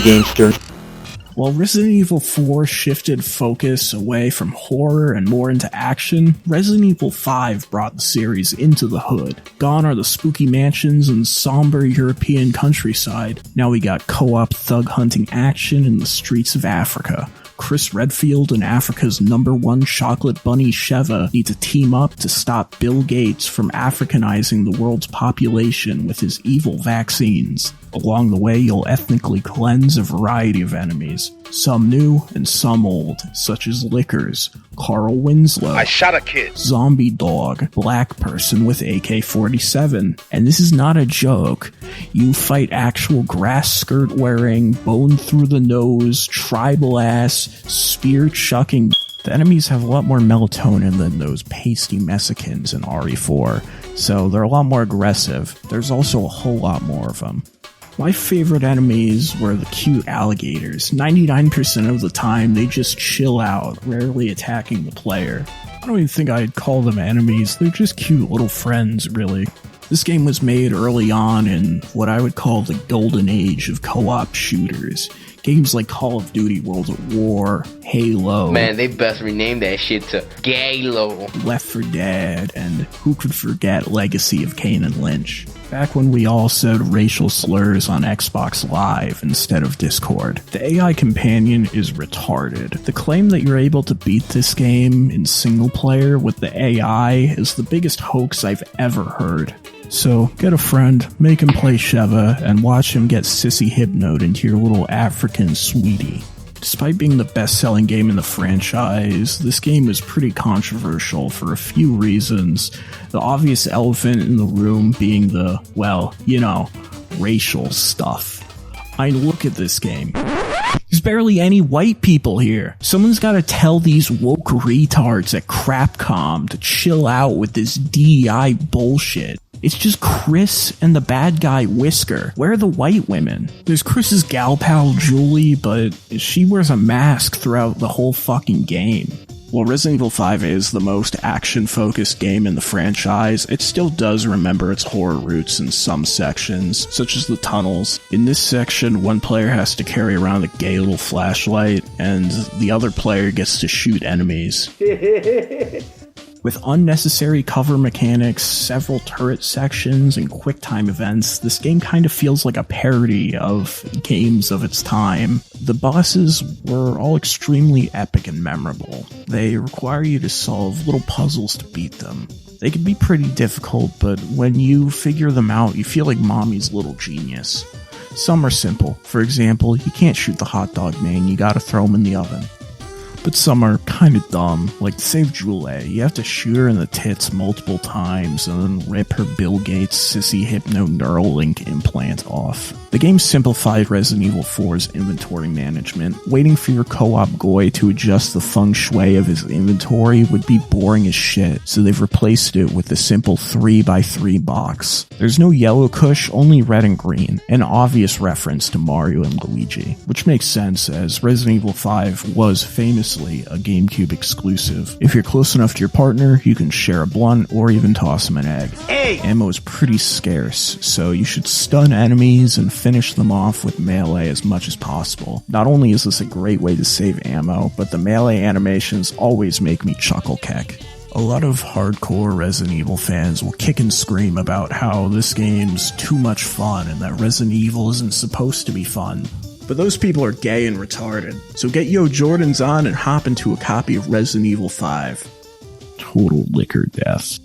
Gamesters. While Resident Evil 4 shifted focus away from horror and more into action, Resident Evil 5 brought the series into the hood. Gone are the spooky mansions and somber European countryside. Now we got co-op thug hunting action in the streets of Africa. Chris Redfield and Africa's #1 chocolate bunny Sheva need to team up to stop Bill Gates from Africanizing the world's population with his evil vaccines. Along the way, you'll ethnically cleanse a variety of enemies, some new and some old, such as Lickers, Carl Winslow, I shot a kid, Zombie Dog, Black Person with AK-47. And this is not a joke. You fight actual grass skirt wearing, bone through the nose, tribal ass, spear chucking. The enemies have a lot more melatonin than those pasty Mexicans in RE4, so they're a lot more aggressive. There's also a whole lot more of them. My favorite enemies were the cute alligators. 99% of the time, they just chill out, rarely attacking the player. I don't even think I'd call them enemies, they're just cute little friends, really. This game was made early on in what I would call the golden age of co-op shooters. Games like Call of Duty World at War, Halo. Man, they best rename that shit to Galo. Left 4 Dead, and who could forget Legacy of Kane and Lynch. Back when we all said racial slurs on Xbox Live instead of Discord. The AI companion is retarded. The claim that you're able to beat this game in single player with the AI is the biggest hoax I've ever heard. So, get a friend, make him play Sheva, and watch him get sissy hypnoed into your little African sweetie. Despite being the best-selling game in the franchise, this game is pretty controversial for a few reasons. The obvious elephant in the room being the, well, you know, racial stuff. I look at this game. There's barely any white people here. Someone's gotta tell these woke retards at Crapcom to chill out with this DEI bullshit. It's just Chris and the bad guy Whisker. Where are the white women? There's Chris's gal pal Julie, but she wears a mask throughout the whole fucking game. While Resident Evil 5 is the most action-focused game in the franchise, it still does remember its horror roots in some sections, such as the tunnels. In this section, one player has to carry around a gay little flashlight, and the other player gets to shoot enemies. With unnecessary cover mechanics, several turret sections, and quick-time events, this game kind of feels like a parody of games of its time. The bosses were all extremely epic and memorable. They require you to solve little puzzles to beat them. They can be pretty difficult, but when you figure them out, you feel like mommy's little genius. Some are simple. For example, you can't shoot the hot dog man, you gotta throw him in the oven. But some are kinda dumb, like to save Julie, you have to shoot her in the tits multiple times and then rip her Bill Gates sissy hypno Neuralink implant off. The game simplified Resident Evil 4's inventory management. Waiting for your co-op goy to adjust the feng shui of his inventory would be boring as shit, so they've replaced it with the simple 3x3 box. There's no yellow kush, only red and green, an obvious reference to Mario and Luigi, which makes sense as Resident Evil 5 was famously a GameCube exclusive. If you're close enough to your partner, you can share a blunt or even toss him an egg. Hey! Ammo is pretty scarce, so you should stun enemies and finish them off with melee as much as possible. Not only is this a great way to save ammo, but the melee animations always make me chuckle keck. A lot of hardcore Resident Evil fans will kick and scream about how this game's too much fun and that Resident Evil isn't supposed to be fun. But those people are gay and retarded, so get Yo Jordans on and hop into a copy of Resident Evil 5. Total liquor death.